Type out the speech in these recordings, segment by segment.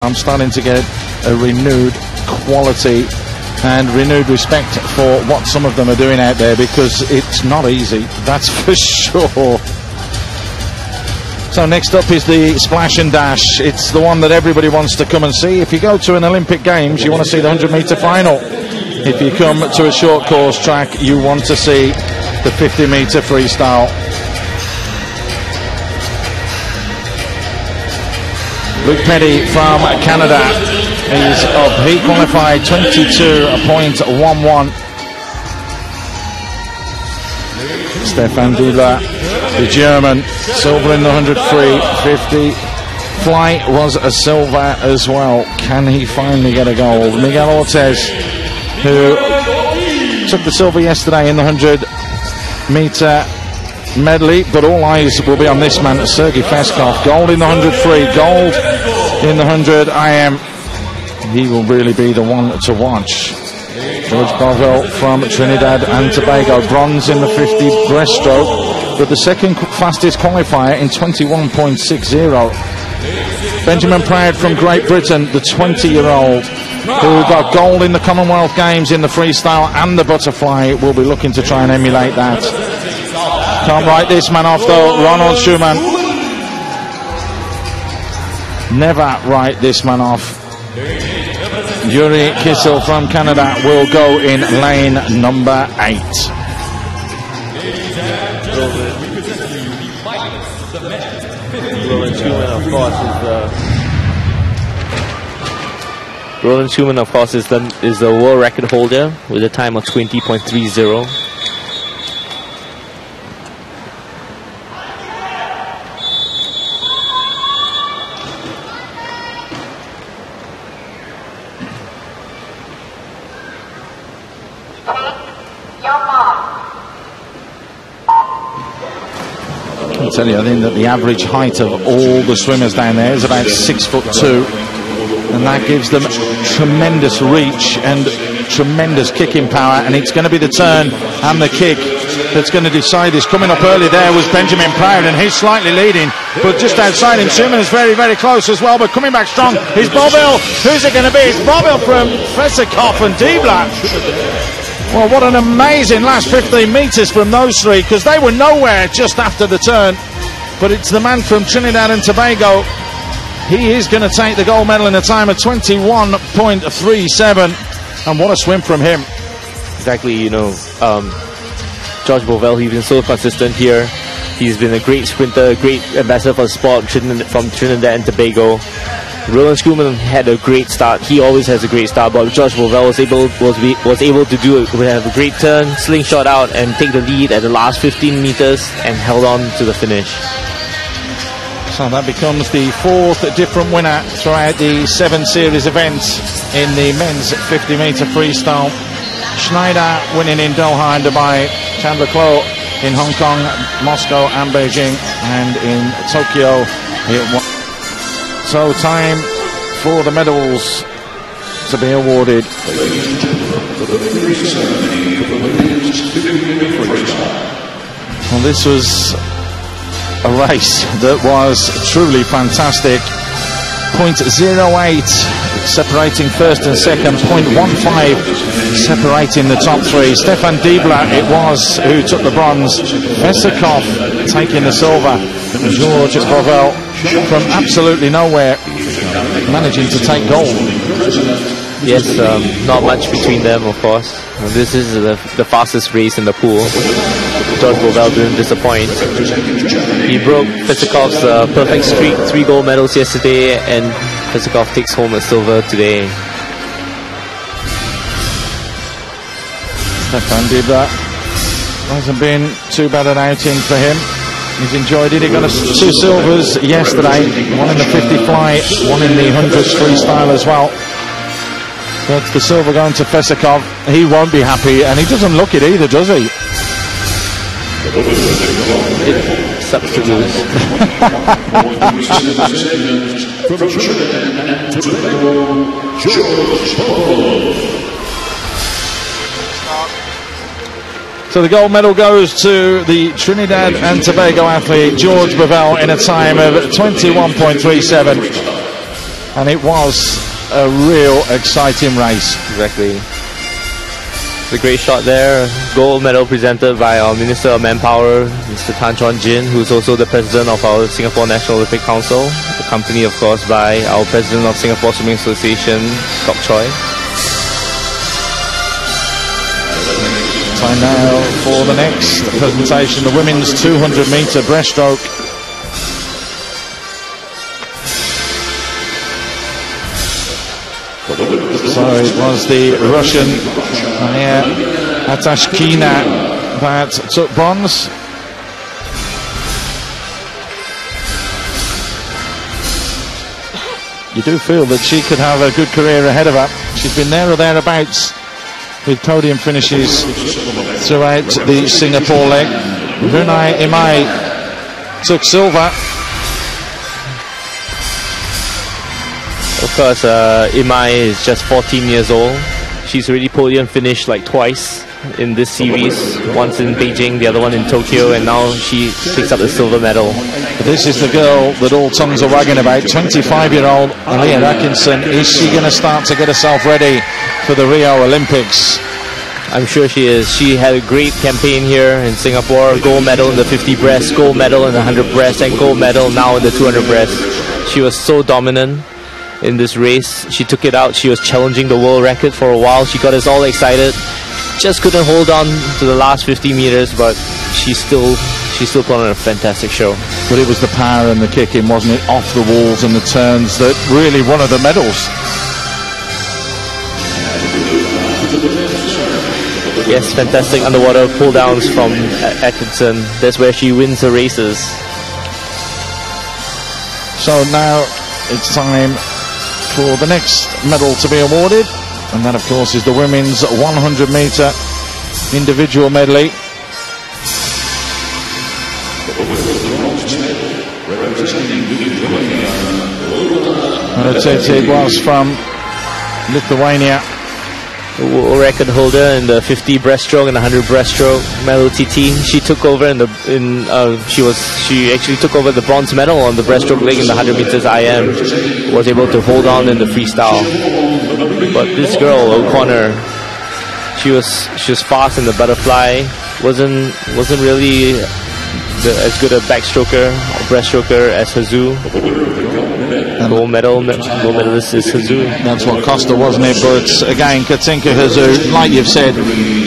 I'm starting to get a renewed quality and renewed respect for what some of them are doing out there, because it's not easy, that's for sure. So next up is the splash and dash. It's the one that everybody wants to come and see. If you go to an Olympic Games, you want to see the 100-meter final. If you come to a short course track, you want to see the 50-meter freestyle. Luke Petty from Canada is up. He qualified 22.11. Stefan Dula, the German, silver in the 100 free, 50. Fly was a silver as well. Can he finally get a gold? Miguel Ortiz, who took the silver yesterday in the 100-meter medley, but all eyes will be on this man, Sergei Feskov. Gold in the 100 free, gold in the 100 IM. He will really be the one to watch. George Bovell from Trinidad and Tobago, bronze in the 50 breaststroke, but the second fastest qualifier in 21.60. Benjamin Proud from Great Britain, the 20-year-old, who got gold in the Commonwealth Games in the freestyle and the butterfly, will be looking to try and emulate that. Can't write this man off though, Ronald Schumann. Never write this man off. Yuri Kissel from Canada will go in lane number 8. Roland Schumann, of course, is the world record holder with a time of 20.30. I tell you, I think that the average height of all the swimmers down there is about 6'2", and that gives them tremendous reach and tremendous kicking power, and it's going to be the turn and the kick that's going to decide this. Coming up early there was Benjamin Proud, and he's slightly leading, but just outside him Schumann is very, very close as well, but coming back strong is Bovell. Who's it going to be? It's Bovell from Fesikov and Dibla. Well, what an amazing last 15 metres from those three, because they were nowhere just after the turn. But it's the man from Trinidad and Tobago. He is going to take the gold medal in a time of 21.37. And what a swim from him. Exactly, you know, George Bovell, he's been so consistent here. He's been a great sprinter, a great ambassador for the sport from Trinidad and Tobago. Roland Schumann had a great start. He always has a great start, but George Bovell was able to do it. We have a great turn, slingshot out, and take the lead at the last 15 meters and held on to the finish. So that becomes the 4th different winner throughout the 7 series events in the men's 50-meter freestyle. Schneider winning in Doha and Dubai, Chandler Klo in Hong Kong, Moscow and Beijing, and in Tokyo it was. So time for the medals to be awarded. Well, this was a race that was truly fantastic. 0.08 separating first and second, 0.15 separating the top 3. Stefan Dibla it was who took the bronze, Vesikov taking the silver, George Bovell from absolutely nowhere managing to take gold. Yes, not much between them, of course. This is the fastest race in the pool. George Bovell didn't disappoint. He broke Fesikov's perfect streak, 3 gold medals yesterday, and Fesikov takes home a silver today. Stefan Dibla hasn't been too bad an outing for him. He's enjoyed it. He got 2 silvers yesterday, 1 in the 50 fly, 1 in the 100s freestyle as well. But the silver going to Fesikov. He won't be happy, and he doesn't look it either, does he? It sucks to lose. So the gold medal goes to the Trinidad and Tobago athlete George Bovell in a time of 21.37. and it was a real exciting race. Exactly. It's a great shot there. Gold medal presented by our Minister of Manpower, Mr. Tan Chuan Jin, who's also the president of our Singapore National Olympic Council, accompanied of course by our president of Singapore Swimming Association, Kok Choi. Time now for the next presentation, the women's 200-meter breaststroke. So it was the Russian Maya Atashkina that took bronze. You do feel that she could have a good career ahead of her. She's been there or thereabouts with podium finishes throughout the Singapore leg. Brunei Imai took silver. Of course, Imai is just 14 years old. She's already podium finished like twice in this series. Once in Beijing, the other one in Tokyo, and now she picks up the silver medal. This is the girl that all tongues are wagging about, 25-year-old Aliyah Atkinson. Is she going to start to get herself ready for the Rio Olympics? I'm sure she is. She had a great campaign here in Singapore. Gold medal in the 50 breast, gold medal in the 100 breast, and gold medal now in the 200 breast. She was so dominant in this race. She took it out. She was challenging the world record for a while. She got us all excited. Just couldn't hold on to the last 50 meters, but she still put on a fantastic show. But it was the power and the kicking, wasn't it, off the walls and the turns that really won her the medals. Yes, fantastic underwater pull downs from Atkinson. That's where she wins the races. So now it's time for the next medal to be awarded, and that of course is the women's 100-meter individual medley. It was from Lithuania. The world record holder in the 50 breaststroke and 100 breaststroke, Melo Titi. She took over she actually took over the bronze medal on the breaststroke leg in the 100 meters IM. Was able to hold on in the freestyle. But this girl, O'Connor, she was fast in the butterfly. Wasn't really as good a backstroker or breaststroker as Hazu. Gold medalist is Hazu. That's what cost her, wasn't it? But again, Katinka Hazu, like you've said,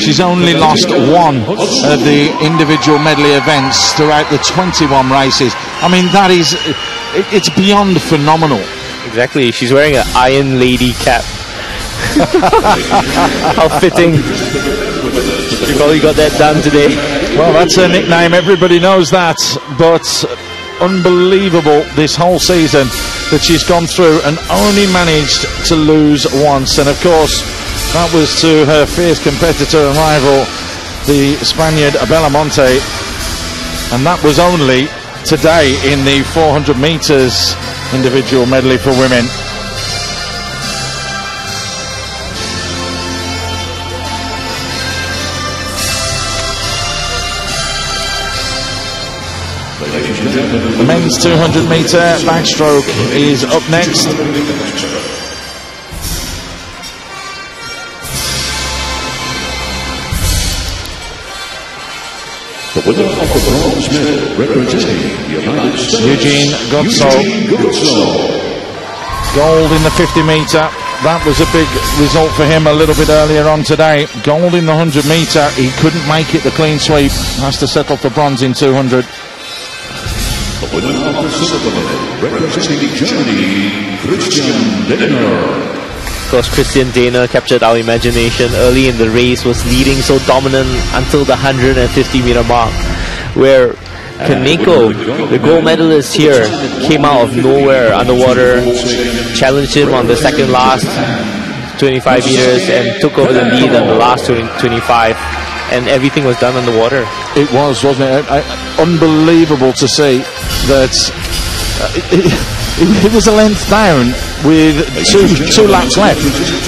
she's only lost one of the individual medley events throughout the 21 races. I mean, it's beyond phenomenal. Exactly. She's wearing an Iron Lady cap. How fitting. You probably got that done today. Well, that's her nickname. Everybody knows that. But unbelievable this whole season that she's gone through and only managed to lose once. And of course, that was to her fierce competitor and rival, the Spaniard Belamonte. And that was only today in the 400 meters individual medley for women. The men's 200 meter backstroke is up next. The winner of the bronze medal representing the United States, Eugene Godsoe. Gold in the 50 meter. That was a big result for him a little bit earlier on today. Gold in the 100 meter. He couldn't make it the clean sweep. Has to settle for bronze in 200. The winner of the silver medal representing Germany, Christian Dehner. Of course, Christian Dehner captured our imagination early in the race, was leading so dominant until the 150-meter mark, where Kaneko, the gold medalist here, came out of nowhere underwater, challenged him on the second last 25 meters and took over the lead on the last 25. And everything was done underwater. It was, wasn't it? Unbelievable to see that it was a length down with two laps left.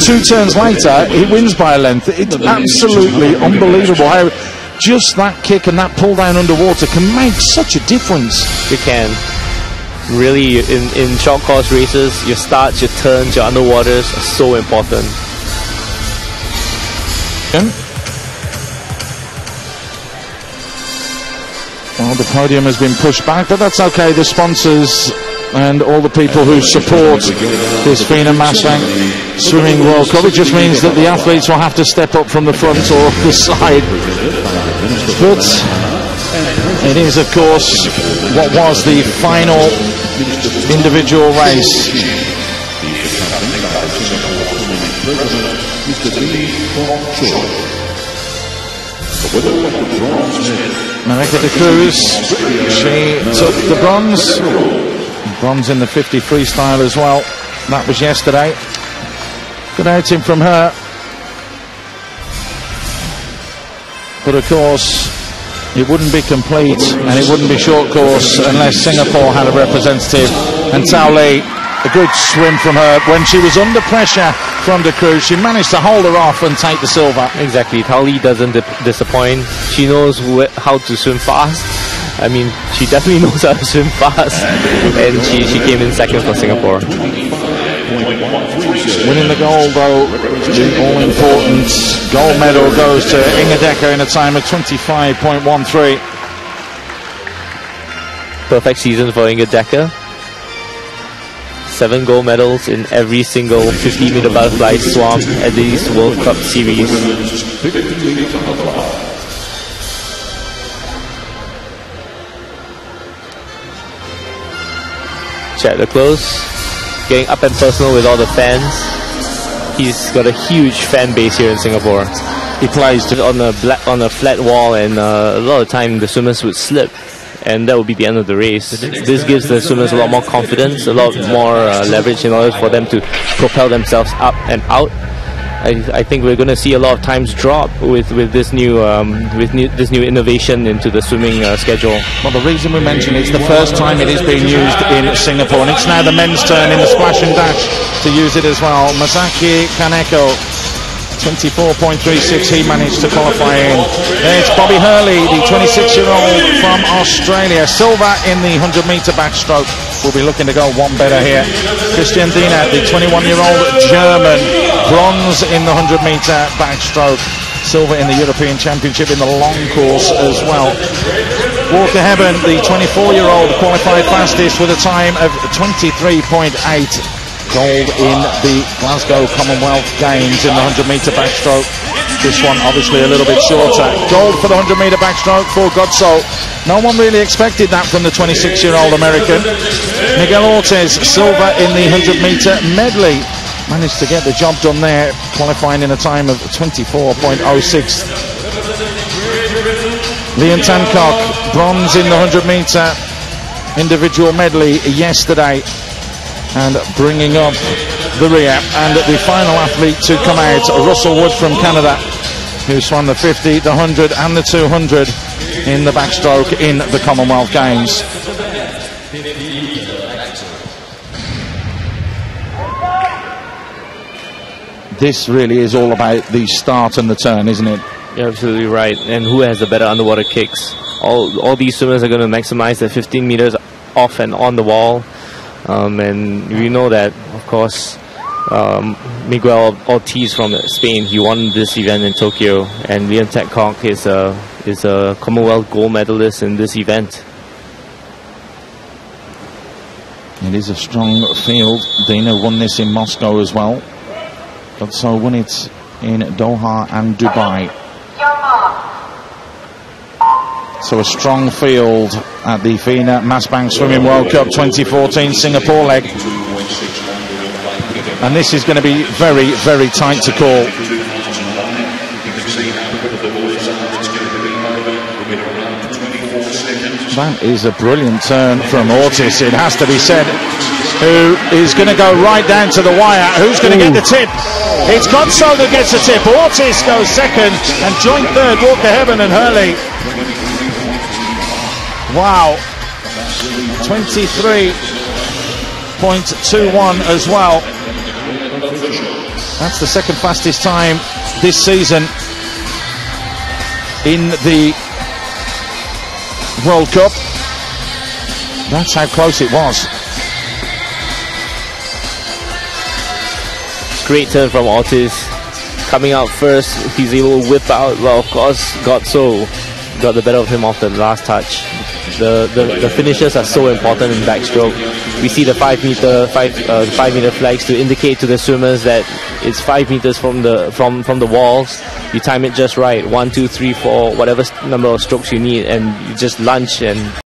2 turns later, he wins by a length. It's absolutely unbelievable how just that kick and that pull down underwater can make such a difference. It can. Really, in short course races, your starts, your turns, your underwaters are so important. Well, the podium has been pushed back, but that's okay. The sponsors and all the people who support this FINA Swimming World Cup, it just means that the athletes will have to step up from the front or the side. But it is, of course, what was the final individual race. Marika de Cruz, she took the bronze. Bronze in the 50 freestyle as well. That was yesterday. Good outing from her. But of course, it wouldn't be complete and it wouldn't be short course unless Singapore had a representative. And Tao Li, a good swim from her. When she was under pressure from de Cruz, she managed to hold her off and take the silver. Exactly. Tao Li doesn't disappoint. She knows how to swim fast. I mean, she definitely knows how to swim fast. And she came in second for Singapore. Winning the gold, though, the all-important gold medal goes to Inge Dekker in a time of 25.13. Perfect season for Inge Dekker. 7 gold medals in every single 50-meter butterfly swam at these World Cup series. Check the close. Getting up and personal with all the fans. He's got a huge fan base here in Singapore. He plays on a flat wall, and a lot of time the swimmers would slip, and that would be the end of the race. This gives the swimmers a lot more confidence, a lot more leverage in order for them to propel themselves up and out. I think we're going to see a lot of times drop with this new innovation into the swimming schedule. Well, the reason we mention it's the first time it is being used in Singapore, and it's now the men's turn in the splash and dash to use it as well. Masaki Kaneko, 24.36, he managed to qualify in. There's Bobby Hurley, the 26-year-old from Australia. Silver in the 100-meter backstroke. Will be looking to go one better here. Christian Diener, the 21-year-old German. Bronze in the 100-meter backstroke. Silver in the European Championship in the long course as well. Walker Hebben, the 24-year-old, qualified fastest with a time of 23.8. Gold in the Glasgow Commonwealth Games in the 100-meter backstroke. This one obviously a little bit shorter. Gold for the 100-meter backstroke for Godso. No one really expected that from the 26-year-old American. Miguel Ortiz, silver in the 100-meter medley. Managed to get the job done there, qualifying in a time of 24.06. Liam Tancock, bronze in the 100-meter individual medley yesterday, and bringing up the rear. And the final athlete to come out, Russell Wood from Canada, who swam the 50, the 100 and the 200 in the backstroke in the Commonwealth Games. This really is all about the start and the turn, isn't it? You're absolutely right. And who has the better underwater kicks? All these swimmers are going to maximize their 15 meters off and on the wall. And we know that, of course, Miguel Ortiz from Spain, he won this event in Tokyo, and Liam Tancock is a Commonwealth gold medalist in this event. It is a strong field. Dina won this in Moscow as well. Godso won it in Doha and Dubai. So a strong field at the FINA Swimming World Cup 2014 Singapore leg. And this is going to be very, very tight to call. That is a brilliant turn from Ortiz, it has to be said, who is going to go right down to the wire. Who's going to get the tip? It's Godso that gets the tip. Ortiz goes second, and joint third, Walker Hebben and Hurley. Wow, 23.21 as well. That's the second fastest time this season in the World Cup. That's how close it was. Great turn from Ortiz. Coming out first, he's able to whip out. Well, of course, got the better of him off the last touch. The finishes are so important in backstroke. We see the 5 meter flags to indicate to the swimmers that it's 5 meters from the walls. You time it just right, 1, 2, 3, 4, whatever number of strokes you need, and you just lunge and